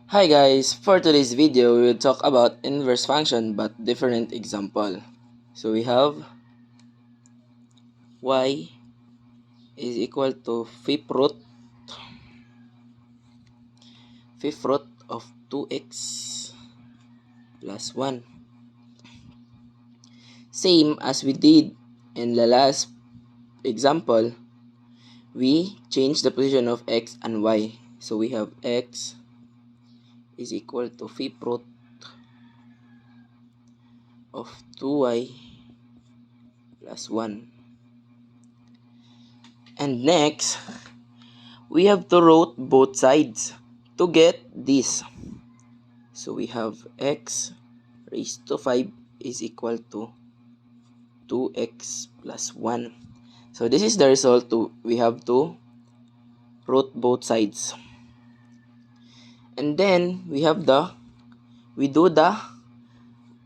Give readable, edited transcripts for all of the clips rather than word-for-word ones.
Hi guys, for today's video we will talk about inverse function but different example. So we have y is equal to fifth root of 2x plus 1. Same as we did in the last example, we change the position of x and y. So we have x is equal to fifth root of 2y plus 1. And next, we have to root both sides to get this. So we have x raised to 5 is equal to 2x plus 1. So this is the result. We have to root both sides. And then we do the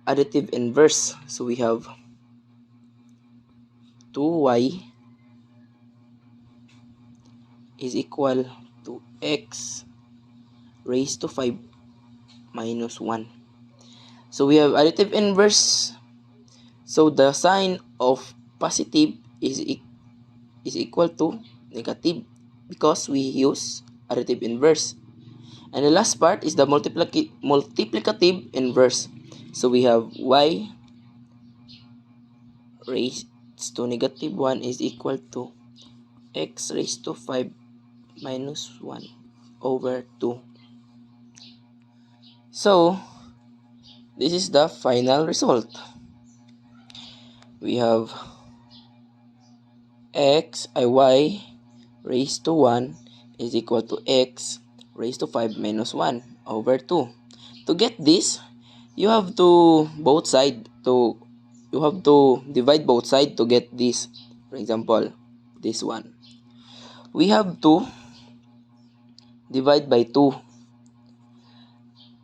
additive inverse. So we have 2y is equal to x raised to 5 minus 1. So we have additive inverse. So the sign of positive is equal to negative because we use additive inverse. And the last part is the multiplicative inverse. So we have y raised to negative 1 is equal to x raised to 5 minus 1 over 2. So this is the final result. We have y raised to 1 is equal to x raised to 5 minus 1 over 2. To get this, you have to divide both sides to get this. For example, this one. We have to divide by 2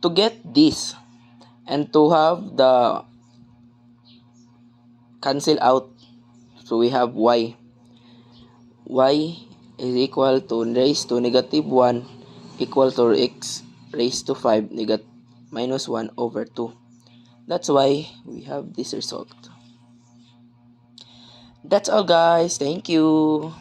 to get this and to have the cancel out. So we have y is equal to raised to negative 1 equal to x raised to 5 minus 1 over 2. That's why we have this result. That's all guys. Thank you.